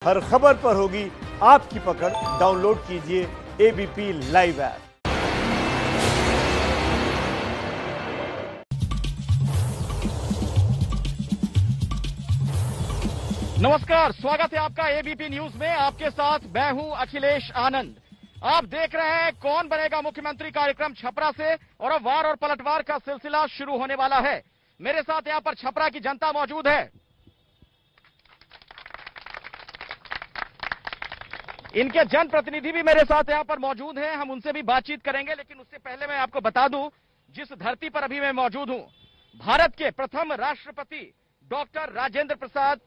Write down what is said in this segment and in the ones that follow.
हर खबर पर होगी आपकी पकड़। डाउनलोड कीजिए एबीपी लाइव ऐप। नमस्कार, स्वागत है आपका एबीपी न्यूज में। आपके साथ मैं हूं अखिलेश आनंद। आप देख रहे हैं कौन बनेगा मुख्यमंत्री कार्यक्रम छपरा से, और अब वार और पलटवार का सिलसिला शुरू होने वाला है। मेरे साथ यहां पर छपरा की जनता मौजूद है। इनके जनप्रतिनिधि भी मेरे साथ यहां पर मौजूद हैं, हम उनसे भी बातचीत करेंगे। लेकिन उससे पहले मैं आपको बता दूं, जिस धरती पर अभी मैं मौजूद हूं, भारत के प्रथम राष्ट्रपति डॉक्टर राजेंद्र प्रसाद,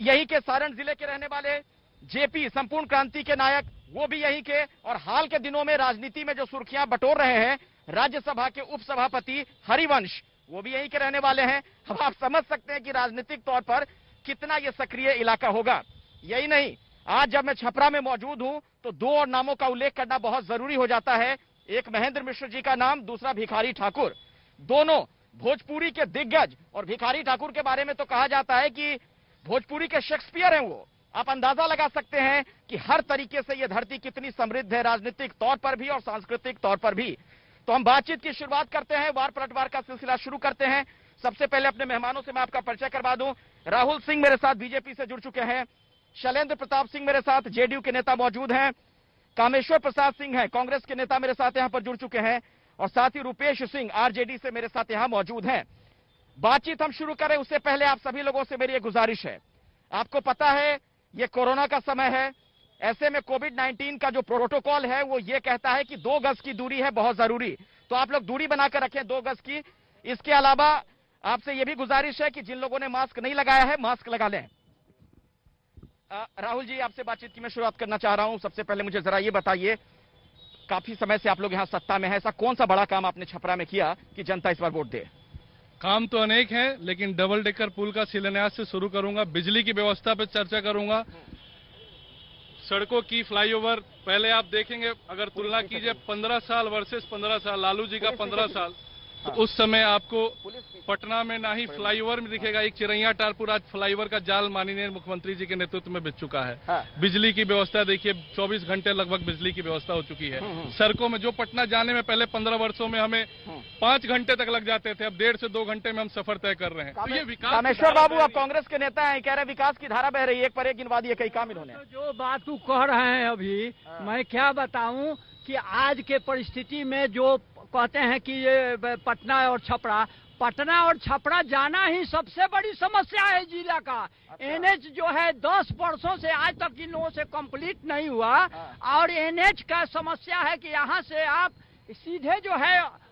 यहीं के सारण जिले के रहने वाले, जेपी संपूर्ण क्रांति के नायक, वो भी यहीं के, और हाल के दिनों में राजनीति में जो सुर्खियां बटोर रहे हैं, राज्यसभा के उपसभापति हरिवंश, वो भी यहीं के रहने वाले हैं। अब आप समझ सकते हैं कि राजनीतिक तौर पर कितना यह सक्रिय इलाका होगा। यही नहीं, आज जब मैं छपरा में मौजूद हूं तो दो और नामों का उल्लेख करना बहुत जरूरी हो जाता है। एक महेंद्र मिश्र जी का नाम, दूसरा भिखारी ठाकुर। दोनों भोजपुरी के दिग्गज, और भिखारी ठाकुर के बारे में तो कहा जाता है कि भोजपुरी के शेक्सपियर हैं वो। आप अंदाजा लगा सकते हैं कि हर तरीके से यह धरती कितनी समृद्ध है, राजनीतिक तौर पर भी और सांस्कृतिक तौर पर भी। तो हम बातचीत की शुरुआत करते हैं, वार पलटवार का सिलसिला शुरू करते हैं। सबसे पहले अपने मेहमानों से मैं आपका परिचय करवा दूं। राहुल सिंह मेरे साथ बीजेपी से जुड़ चुके हैं। शैलेंद्र प्रताप सिंह मेरे साथ जेडीयू के नेता मौजूद हैं। कामेश्वर प्रसाद सिंह हैं, कांग्रेस के नेता, मेरे साथ यहां पर जुड़ चुके हैं। और साथ ही रूपेश सिंह आरजेडी से मेरे साथ यहां मौजूद हैं। बातचीत हम शुरू करें उससे पहले आप सभी लोगों से मेरी एक गुजारिश है। आपको पता है ये कोरोना का समय है। ऐसे में कोविड-19 का जो प्रोटोकॉल है वो ये कहता है कि 2 गज की दूरी है बहुत जरूरी। तो आप लोग दूरी बनाकर रखें 2 गज की। इसके अलावा आपसे यह भी गुजारिश है कि जिन लोगों ने मास्क नहीं लगाया है, मास्क लगा लें। राहुल जी, आपसे बातचीत की मैं शुरुआत करना चाह रहा हूं। सबसे पहले मुझे जरा ये बताइए, काफी समय से आप लोग यहां सत्ता में हैं, ऐसा कौन सा बड़ा काम आपने छपरा में किया कि जनता इस बार वोट दे? काम तो अनेक हैं, लेकिन डबल डेकर पुल का शिलान्यास से शुरू करूंगा। बिजली की व्यवस्था पर चर्चा करूंगा। सड़कों की फ्लाईओवर, पहले आप देखेंगे अगर तुलना कीजिए 15 साल वर्सेस 15 साल, लालू जी का 15 साल, तो उस समय आपको पटना में ना ही फ्लाईओवर में दिखेगा, एक चिरैया टारपुर आज फ्लाईओवर का जाल माननीय मुख्यमंत्री जी के नेतृत्व में बिछ चुका है। बिजली की व्यवस्था देखिए, 24 घंटे लगभग बिजली की व्यवस्था हो चुकी है। सड़कों में जो पटना जाने में पहले 15 वर्षों में हमें 5 घंटे तक लग जाते थे, अब 1.5 से 2 घंटे में हम सफर तय कर रहे हैं। तो ये विकास। कामेश्वर बाबू, आप कांग्रेस के नेता हैं, कह रहे हैं विकास की धारा बह रही है, एक पर एक गिनवा दिए कई काम इन्होंने। जो बात तू कह रहे हैं अभी, मैं क्या बताऊं कि आज के परिस्थिति में जो कहते हैं कि ये पटना और छपरा जाना ही सबसे बड़ी समस्या है जिला का। एनएच जो है 10 वर्षों से आज तक इन लोगों से कंप्लीट नहीं हुआ, और एनएच का समस्या है कि यहाँ से आप सीधे जो है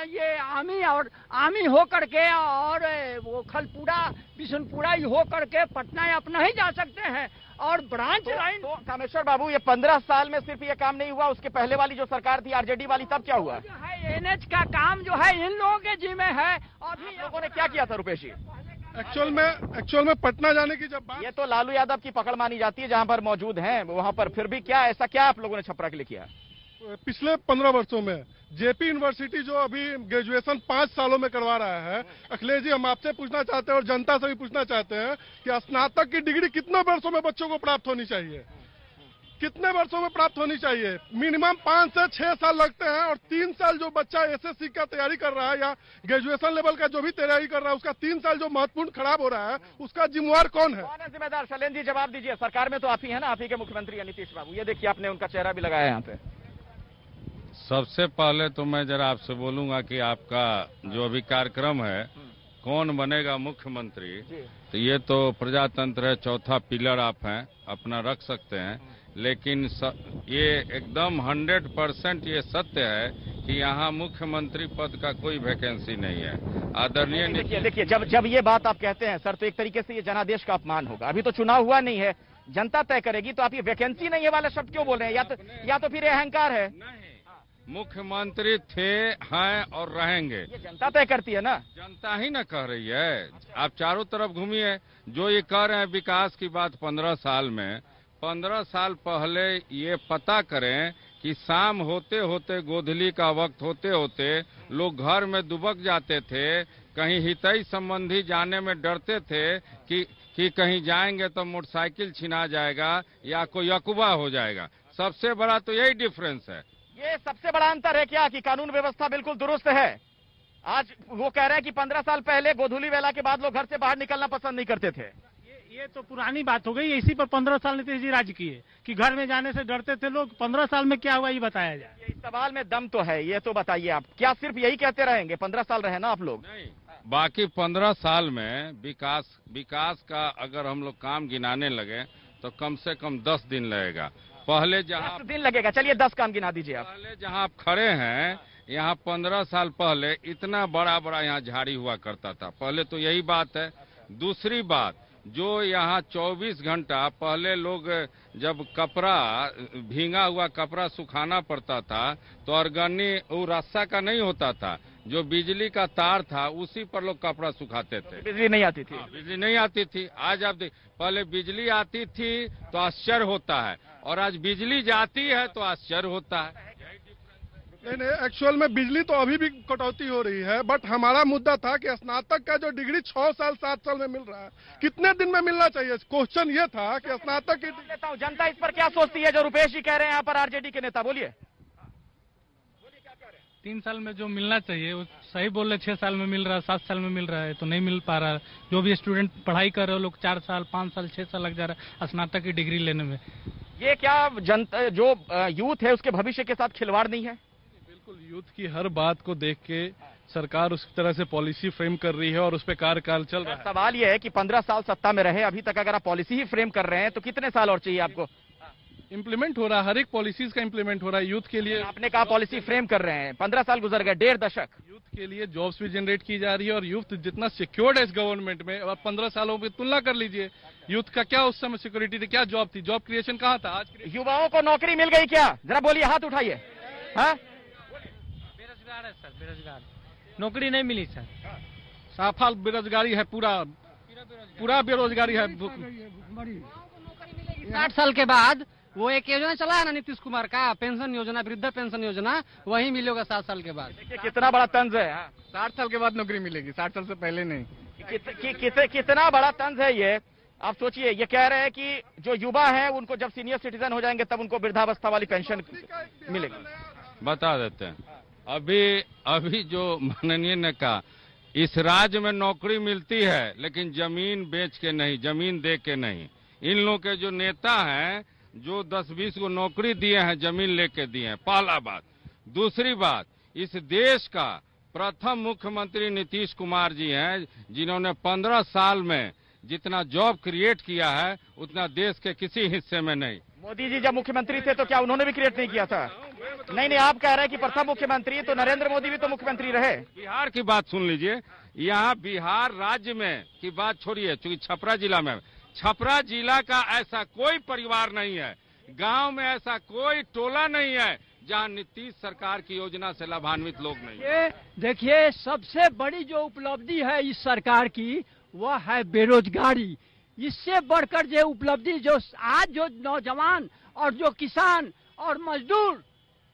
ये आमी हो करके और वो खलपुरा बिशनपुरा हो करके पटना आप नहीं जा सकते हैं। और ब्रांच लाइन तो कामेश्वर बाबू, ये 15 साल में सिर्फ ये काम नहीं हुआ, उसके पहले वाली जो सरकार थी आरजेडी वाली, तब क्या हुआ? जो है एनएच का काम जो है इन लोगों के जिम्मे है। और लोगों ने क्या किया था रुपेश जी? एक्चुअल में पटना जाने की जब बात, ये तो लालू यादव की पकड़ मानी जाती है जहां पर मौजूद हैं वहां पर, फिर भी क्या ऐसा क्या आप लोगों ने छपरा के लिए किया? पिछले 15 वर्षों में जेपी यूनिवर्सिटी जो अभी ग्रेजुएशन 5 सालों में करवा रहा है, अखिलेश जी हम आपसे पूछना चाहते हैं और जनता से भी पूछना चाहते हैं कि स्नातक की डिग्री कितने वर्षों में बच्चों को प्राप्त होनी चाहिए? कितने वर्षों में प्राप्त होनी चाहिए? मिनिमम 5 से 6 साल लगते हैं, और 3 साल जो बच्चा एसएससी का तैयारी कर रहा है या ग्रेजुएशन लेवल का जो भी तैयारी कर रहा है, उसका 3 साल जो महत्वपूर्ण खराब हो रहा है, उसका जिम्मेवार कौन है? जिम्मेदार? शैलेंद्र जी जवाब दीजिए। सरकार में तो आप ही है ना, आप ही के मुख्यमंत्री है नीतीश बाबू। ये देखिए, आपने उनका चेहरा भी लगाया यहाँ पे। सबसे पहले तो मैं जरा आपसे बोलूंगा कि आपका जो अभी कार्यक्रम है, कौन बनेगा मुख्यमंत्री, तो ये तो प्रजातंत्र है, चौथा पिलर आप हैं, अपना रख सकते हैं। लेकिन ये एकदम 100% ये सत्य है कि यहाँ मुख्यमंत्री पद का कोई वैकेंसी नहीं है। आदरणीय देखिए, जब ये बात आप कहते हैं सर, तो एक तरीके से ये जनादेश का अपमान होगा। अभी तो चुनाव हुआ नहीं है, जनता तय करेगी, तो आप ये वैकेंसी नहीं है वाला शब्द क्यों बोल रहे हैं? या तो फिर ये अहंकार है? मुख्यमंत्री थे, हैं और रहेंगे। ये जनता तय करती है ना, जनता ही ना कह रही है। आप चारों तरफ घूमिए, जो ये कह रहे हैं विकास की बात 15 साल में, 15 साल पहले ये पता करें कि शाम होते होते, गोधूली का वक्त होते होते लोग घर में दुबक जाते थे कहीं हितई संबंधी जाने में डरते थे कि कहीं जाएंगे तो मोटरसाइकिल छिना जाएगा या कोई अकवा हो जाएगा। सबसे बड़ा तो यही डिफरेंस है। ये सबसे बड़ा अंतर है क्या कि कानून व्यवस्था बिल्कुल दुरुस्त है। आज वो कह रहे हैं कि 15 साल पहले गोधूली वेला के बाद लोग घर से बाहर निकलना पसंद नहीं करते थे। ये तो पुरानी बात हो गई। इसी पर 15 साल नीतीश जी राज किए कि घर में जाने से डरते थे लोग। 15 साल में क्या हुआ ये बताया जाए। इस सवाल में दम तो है, ये तो बताइए आप। क्या सिर्फ यही कहते रहेंगे? 15 साल रहे ना आप लोग। नहीं, बाकी 15 साल में विकास का अगर हम लोग काम गिनाने लगे तो कम से कम 10 दिन लगेगा। पहले जहाँ 10 दिन लगेगा। चलिए 10 काम गिना दीजिए आप। पहले जहाँ आप खड़े हैं, यहाँ 15 साल पहले इतना बड़ा बड़ा यहाँ झाड़ी हुआ करता था। पहले तो यही बात है। दूसरी बात, जो यहाँ 24 घंटा पहले लोग जब कपड़ा भींगा हुआ कपड़ा सुखाना पड़ता था तो अरगनी वो रस्सा का नहीं होता था, जो बिजली का तार था उसी पर लोग कपड़ा सुखाते थे। बिजली नहीं आती थी। बिजली नहीं आती थी। आज आप देख, पहले बिजली आती थी तो आश्चर्य होता है और आज बिजली जाती है तो आश्चर्य होता है। नहीं, एक्चुअल में बिजली तो अभी भी कटौती हो रही है, बट हमारा मुद्दा था कि स्नातक का जो डिग्री 6 साल 7 साल में मिल रहा है, कितने दिन में मिलना चाहिए। क्वेश्चन ये था कि स्नातक की लेता हूं, जनता इस पर क्या सोचती है? जो रुपेश जी कह रहे हैं यहाँ पर, आरजेडी के नेता, बोलिए। 3 साल में जो मिलना चाहिए वो सही बोल रहे। 6 साल में मिल रहा है, 7 साल में मिल रहा है तो नहीं मिल पा रहा है। जो भी स्टूडेंट पढ़ाई कर रहे हो लोग 4 साल 5 साल 6 साल लग जा रहा है स्नातक की डिग्री लेने में। ये क्या जनता जो यूथ है उसके भविष्य के साथ खिलवाड़ नहीं है? बिल्कुल, यूथ की हर बात को देख के सरकार उस तरह से पॉलिसी फ्रेम कर रही है और उस पर कार्यकाल चल रहा है। सवाल ये है कि 15 साल सत्ता में रहे, अभी तक अगर आप पॉलिसी ही फ्रेम कर रहे हैं तो कितने साल और चाहिए आपको? इम्प्लीमेंट हो रहा है, हर एक पॉलिसीज का इम्प्लीमेंट हो रहा है यूथ के लिए। आपने कहा पॉलिसी फ्रेम कर रहे हैं, 15 साल गुजर गए, 1.5 दशक। यूथ के लिए जॉब्स भी जनरेट की जा रही है और यूथ जितना सिक्योर्ड है इस गवर्नमेंट में, अब 15 सालों की तुलना कर लीजिए। यूथ का क्या उस समय सिक्योरिटी थी, क्या जॉब थी, जॉब क्रिएशन कहाँ था? आज युवाओं को नौकरी मिल गई क्या? जरा बोलिए, हाथ उठाइए। हाँ, बेरोजगार है सर, बेरोजगार, नौकरी नहीं मिली सर। साफा बेरोजगारी है, पूरा बेरोजगारी है। 60 साल के बाद वो एक योजना चला है ना नीतीश कुमार का, पेंशन योजना, वृद्ध पेंशन योजना, वही मिलेगा 7 साल के बाद। देखिए कितना बड़ा तंज है। 60 साल के बाद नौकरी मिलेगी, 60 साल से पहले नहीं। कितना बड़ा तंज है ये। आप सोचिए, ये कह रहे हैं कि जो युवा है उनको जब सीनियर सिटीजन हो जाएंगे तब उनको वृद्धावस्था वाली पेंशन मिलेगी। बता देते हैं, अभी जो माननीय ने कहा, इस राज्य में नौकरी मिलती है लेकिन जमीन बेच के नहीं, जमीन दे के नहीं। इन लोगों के जो नेता हैं जो 10-20 को नौकरी दिए हैं, जमीन लेके दिए हैं, पहला बात। दूसरी बात, इस देश का प्रथम मुख्यमंत्री नीतीश कुमार जी हैं, जिन्होंने 15 साल में जितना जॉब क्रिएट किया है उतना देश के किसी हिस्से में नहीं। मोदी जी जब मुख्यमंत्री थे तो क्या उन्होंने भी क्रिएट नहीं किया था? नहीं, आप कह रहे हैं कि प्रथम मुख्यमंत्री, तो नरेंद्र मोदी भी तो मुख्यमंत्री रहे। बिहार की बात सुन लीजिए, यहाँ बिहार राज्य में की बात छोड़िए, चूंकि छपरा जिला में, छपरा जिला का ऐसा कोई परिवार नहीं है, गांव में ऐसा कोई टोला नहीं है जहां नीतीश सरकार की योजना से लाभान्वित लोग नहीं है। देखिए, सबसे बड़ी जो उपलब्धि है इस सरकार की वह है बेरोजगारी। इससे बढ़कर जो उपलब्धि जो आज जो नौजवान और जो किसान और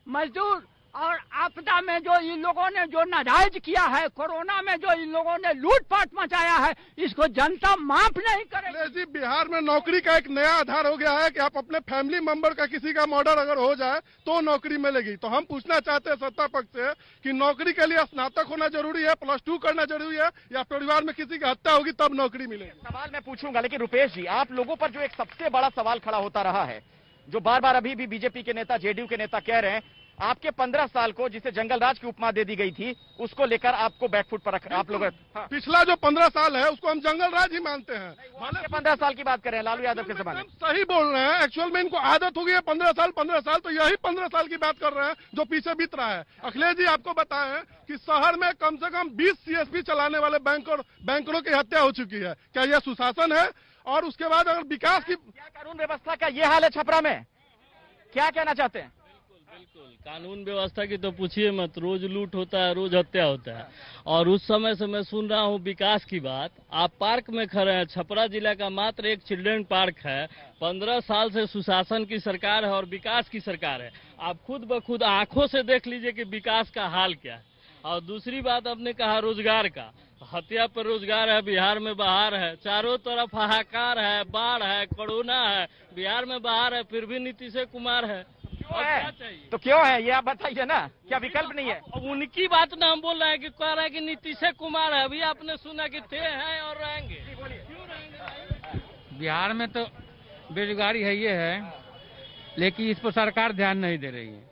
मजदूर और आपदा में जो इन लोगों ने जो नाजायज किया है, कोरोना में जो इन लोगों ने लूटपाट मचाया है, इसको जनता माफ नहीं करेगी। जी, बिहार में नौकरी का एक नया आधार हो गया है कि आप अपने फैमिली मेंबर का किसी का मर्डर अगर हो जाए तो नौकरी मिलेगी। तो हम पूछना चाहते हैं सत्ता पक्ष से कि नौकरी के लिए स्नातक होना जरूरी है, +2 करना जरूरी है, या परिवार में किसी की हत्या होगी तब नौकरी मिलेगी? सवाल मैं पूछूंगा, लेकिन रुपेश जी, आप लोगों पर जो एक सबसे बड़ा सवाल खड़ा होता रहा है, जो बार बार अभी भी बीजेपी के नेता, जेडीयू के नेता कह रहे हैं, आपके 15 साल को जिसे जंगल राज की उपमा दे दी गई थी, उसको लेकर आपको बैकफुट पर रख, आप लोग। हाँ। पिछला जो 15 साल है उसको हम जंगल राज ही मानते हैं। 15 साल की बात कर रहे हैं लालू यादव के जमाने में। सही बोल रहे हैं, एक्चुअल में इनको आदत हो गई है 15 साल, तो यही 15 साल की बात कर रहे हैं जो पीछे बीत रहा है। अखिलेश जी आपको बताएं कि शहर में कम से कम 20 CSP चलाने वाले बैंकरों की हत्या हो चुकी है। क्या यह सुशासन है? और उसके बाद अगर विकास की, क्या कानून व्यवस्था का ये हाल है छपरा में? क्या कहना चाहते हैं? बिल्कुल, कानून व्यवस्था की तो पूछिए मत, रोज लूट होता है, रोज हत्या होता है। और उस समय से मैं सुन रहा हूँ विकास की बात। आप पार्क में खड़े हैं, छपरा जिला का मात्र एक चिल्ड्रन पार्क है। 15 साल से सुशासन की सरकार है और विकास की सरकार है। आप खुद ब खुद आंखों से देख लीजिए कि विकास का हाल क्या है। और दूसरी बात आपने कहा रोजगार का, हत्या पर रोजगार है, बिहार में बाहर है, चारों तरफ हाहाकार है, बाढ़ है, कोरोना है, बिहार में बाहर है, फिर भी नीतीश कुमार है। क्यों है? तो क्यों है ये आप बताइए ना, क्या विकल्प नहीं है? अब उनकी बात ना हम बोल रहे हैं कि कह रहे हैं कि नीतीश कुमार है। अभी आपने सुना कि थे हैं और रहेंगे। क्यों रहेंगे? बिहार में तो बेरोजगारी है ये है, लेकिन इस पर सरकार ध्यान नहीं दे रही है।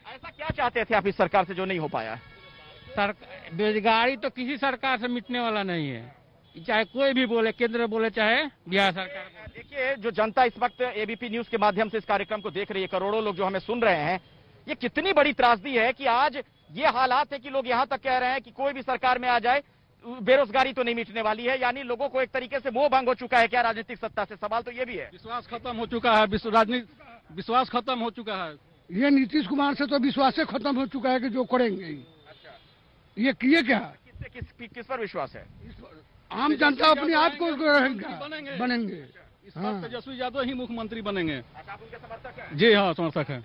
ऐसा क्या चाहते थे आप इस सरकार से जो नहीं हो पाया? बेरोजगारी तो किसी सरकार से मिटने वाला नहीं है, चाहे कोई भी बोले, केंद्र बोले चाहे बिहार सरकार। देखिए, जो जनता इस वक्त एबीपी न्यूज के माध्यम से इस कार्यक्रम को देख रही है, करोड़ों लोग जो हमें सुन रहे हैं, ये कितनी बड़ी त्रासदी है कि आज ये हालात है कि लोग यहाँ तक कह रहे हैं कि कोई भी सरकार में आ जाए बेरोजगारी तो नहीं मिटने वाली है। यानी लोगों को एक तरीके से मोह भंग हो चुका है क्या राजनीतिक सत्ता से? सवाल तो ये भी है। विश्वास खत्म हो चुका है, राजनीतिक विश्वास खत्म हो चुका है। ये नीतीश कुमार से तो विश्वास खत्म हो चुका है कि जो करेंगे ये किए क्या? किस पर विश्वास है? आम जनता अपने आप को बनेंगे। इस बार तेजस्वी यादव ही मुख्यमंत्री बनेंगे। आप उनके समर्थक हैं? जी हाँ, समर्थक है।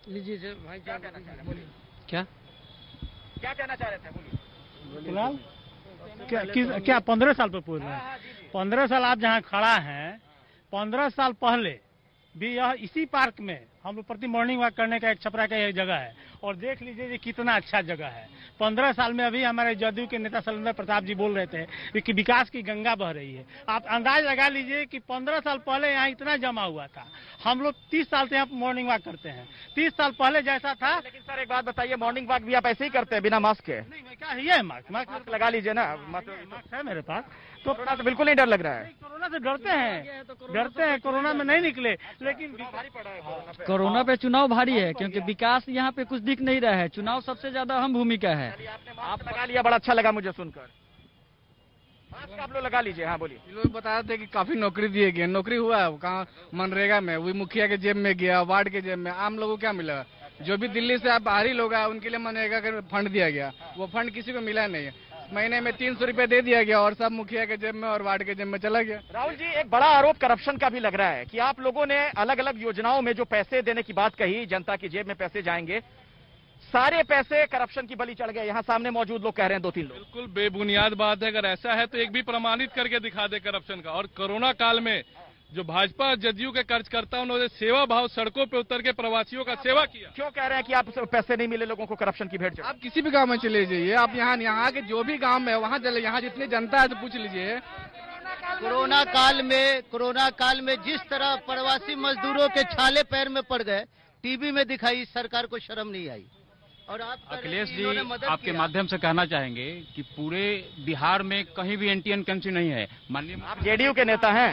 लीजिए सर भाई, क्या कहना चाह रहे हैं? बोलिए। क्या कहना चाह रहे थे? बोलिए। फिलहाल क्या 15 साल पे पूछ रहे हैं? 15 साल आप जहाँ खड़ा हैं, 15 साल पहले भी यह इसी पार्क में हम लोग प्रति मॉर्निंग वॉक करने का एक छपरा का एक जगह है, और देख लीजिए ये कितना अच्छा जगह है। 15 साल में अभी हमारे जदयू के नेता शैलेंद्र प्रताप जी बोल रहे थे कि विकास की गंगा बह रही है। आप अंदाज लगा लीजिए कि 15 साल पहले यहाँ इतना जमा हुआ था। हम लोग 30 साल से यहाँ मॉर्निंग वॉक करते हैं, 30 साल पहले जैसा था। लेकिन सर एक बात बताइए, मॉर्निंग वॉक भी आप ऐसे ही करते हैं बिना मास्क के? नहीं, क्या है ये मास्क लगा लीजिए ना। मास्क है मेरे पास। तो कोरोना से बिल्कुल नहीं डर लग रहा है? कोरोना से डरते हैं, कोरोना में नहीं निकले, लेकिन भारी पड़ा है कोरोना पे चुनाव भारी है, क्योंकि विकास यहाँ पे कुछ दिख नहीं रहा है। चुनाव सबसे ज्यादा अहम भूमिका है। आपने मास्क लगा लिया, बड़ा अच्छा लगा मुझे सुनकर। मास्क आप लोग लगा लीजिए। हाँ बोलिए। लोग बता रहे थे कि काफी नौकरी दिए गए, नौकरी हुआ है कहाँ? मनरेगा में, वही मुखिया के जेब में गया, वार्ड के जेब में। आम लोगों को क्या मिला? जो भी दिल्ली से बाहरी लोग आए उनके लिए मनरेगा का फंड दिया गया, वो फंड किसी को मिला नहीं है। महीने में 300 रुपए दे दिया गया और सब मुखिया के जेब में और वार्ड के जेब में चला गया। राहुल जी, एक बड़ा आरोप करप्शन का भी लग रहा है कि आप लोगों ने अलग अलग योजनाओं में जो पैसे देने की बात कही, जनता की जेब में पैसे जाएंगे, सारे पैसे करप्शन की बलि चढ़ गए। यहाँ सामने मौजूद लोग कह रहे हैं, 2-3 लोग। बिल्कुल बेबुनियाद बात है। अगर ऐसा है तो एक भी प्रमाणित करके दिखा दे करप्शन का। और कोरोना काल में जो भाजपा जदयू के कार्यकर्ता उन्होंने सेवा भाव सड़कों पे उतर के प्रवासियों का सेवा किया। क्यों कह रहे हैं कि आप पैसे नहीं मिले लोगों को, करप्शन की भेंट चढ़ी? आप किसी भी गांव में चले जाइए, आप यहाँ के जो भी गांव में वहाँ चले, यहाँ जितनी जनता है तो पूछ लीजिए। कोरोना काल में जिस तरह प्रवासी मजदूरों के छाले पैर में पड़ गए, टीवी में दिखाई, सरकार को शर्म नहीं आई। और आप अखिलेश जी, आपके माध्यम से कहना चाहेंगे कि पूरे बिहार में कहीं भी एंटी इनकम्सी नहीं है। माननीय आप जेडीयू के नेता हैं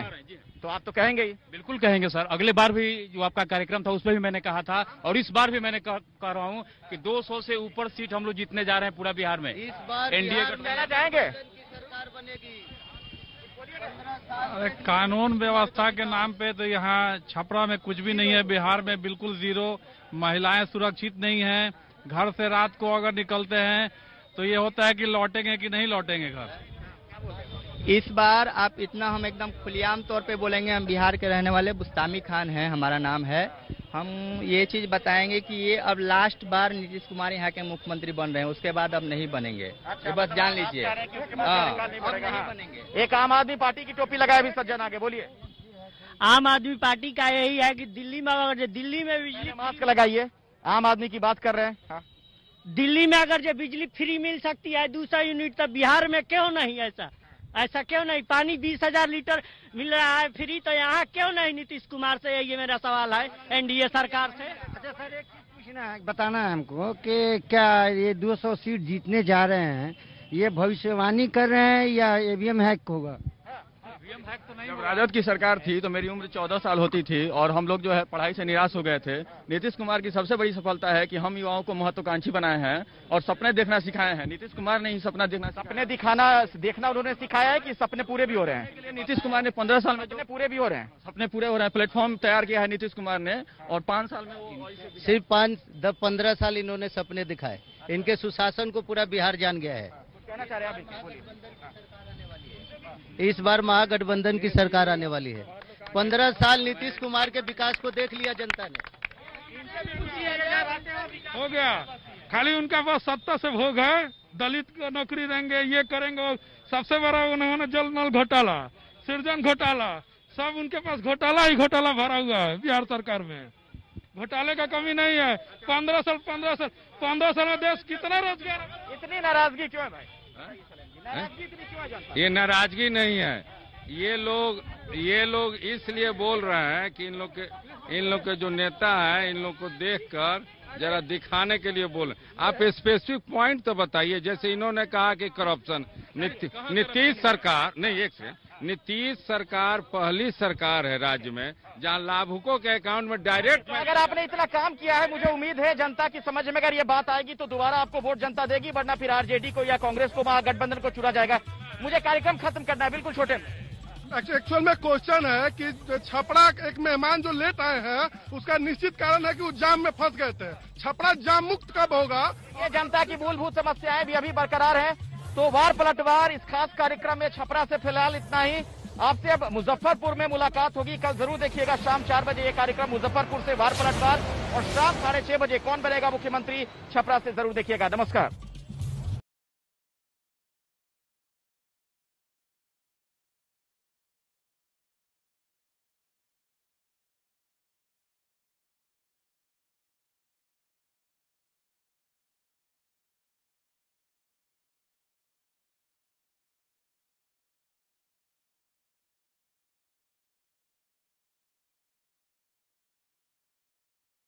तो आप तो कहेंगे ही। बिल्कुल कहेंगे सर। अगले बार भी जो आपका कार्यक्रम था उसमें भी मैंने कहा था, और इस बार भी मैंने कह रहा हूँ कि 200 से ऊपर सीट हम लोग जीतने जा रहे हैं पूरा बिहार में। इस बार एनडीए कहना चाहेंगे सरकार बनेगी। अरे कानून व्यवस्था के नाम पे तो यहाँ छपरा में कुछ भी नहीं है। बिहार में बिल्कुल जीरो। महिलाएं सुरक्षित नहीं हैं। घर से रात को अगर निकलते हैं तो ये होता है कि लौटेंगे कि नहीं लौटेंगे घर। इस बार आप इतना हम एकदम खुलेआम तौर पे बोलेंगे, हम बिहार के रहने वाले बुस्तामी खान हैं, हमारा नाम है। हम ये चीज बताएंगे कि ये अब लास्ट बार नीतीश कुमार यहाँ के मुख्यमंत्री बन रहे हैं, उसके बाद अब नहीं बनेंगे। ये बस जान लीजिए। एक आम आदमी पार्टी की टोपी लगाए भी सज्जन आगे, बोलिए। आम आदमी पार्टी का यही है कि दिल्ली में अगर दिल्ली में बिजली, मास्क लगाइए, आम आदमी की बात कर रहे हैं। हाँ। दिल्ली में अगर जो बिजली फ्री मिल सकती है 200 यूनिट, तो बिहार में क्यों नहीं? ऐसा क्यों नहीं? पानी 20,000 लीटर मिल रहा है फ्री, तो यहाँ क्यों नहीं? नीतीश कुमार से ये मेरा सवाल है, एनडीए सरकार से। अच्छा सर, एक चीज पूछना है, बताना है हमको कि क्या ये 200 सीट जीतने जा रहे हैं, ये भविष्यवाणी कर रहे हैं या ईवीएम हैक होगा? जब राजद की सरकार थी तो मेरी उम्र 14 साल होती थी और हम लोग जो है पढ़ाई से निराश हो गए थे। नीतीश कुमार की सबसे बड़ी सफलता है कि हम युवाओं को महत्वाकांक्षी बनाए हैं और सपने देखना सिखाए हैं। नीतीश कुमार ने ही सपना देखना उन्होंने सिखाया है कि सपने पूरे भी हो रहे हैं। नीतीश कुमार ने 15 साल में पूरे भी हो रहे हैं, सपने पूरे हो रहे हैं। प्लेटफॉर्म तैयार किया है नीतीश कुमार ने और 5 साल में वो सिर्फ 15 साल इन्होंने सपने दिखाए। इनके सुशासन को पूरा बिहार जान गया है। कहना चाह रहे हैं आप? इस बार महागठबंधन की सरकार आने वाली है। 15 साल नीतीश कुमार के विकास को देख लिया जनता ने। हो गया, खाली उनका बस सत्ता से भोग है, दलित को नौकरी देंगे, ये करेंगे। और सबसे बड़ा उन्होंने जल नल घोटाला, सृजन घोटाला, सब उनके पास घोटाला ही घोटाला भरा हुआ है। बिहार सरकार में घोटाले का कमी नहीं है। 15 साल में देश कितना रोजगार। इतनी नाराजगी क्यों है भाई? नाराजगी इतनी क्यों है जनता? ये नाराजगी नहीं है, ये लोग इसलिए बोल रहे हैं कि इन लोग के जो नेता हैं, इन लोग को देखकर जरा दिखाने के लिए बोले। आप स्पेसिफिक पॉइंट तो बताइए। जैसे इन्होंने कहा कि करप्शन, नीतीश सरकार नहीं, एक से नीतीश सरकार पहली सरकार है राज्य में जहां लाभुकों के अकाउंट में डायरेक्ट। अगर आपने इतना काम किया है, मुझे उम्मीद है जनता की समझ में अगर ये बात आएगी तो दोबारा आपको वोट जनता देगी, वरना फिर आरजेडी को या कांग्रेस को, महागठबंधन को चुना जाएगा। मुझे कार्यक्रम खत्म करना है, बिल्कुल छोटे। एक्चुअल में क्वेश्चन है कि छपरा एक मेहमान जो लेट आए हैं, उसका निश्चित कारण है कि वो जाम में फंस गए थे। छपरा जाम मुक्त कब होगा? ये जनता की मूलभूत समस्याएं भी अभी बरकरार है। तो वार पलटवार इस खास कार्यक्रम में छपरा से फिलहाल इतना ही। आपसे अब मुजफ्फरपुर में मुलाकात होगी। कल जरूर देखिएगा शाम 4 बजे ये कार्यक्रम मुजफ्फरपुर से वार पलटवार, और शाम 6:30 बजे कौन बनेगा मुख्यमंत्री छपरा से जरूर देखिएगा। नमस्कार।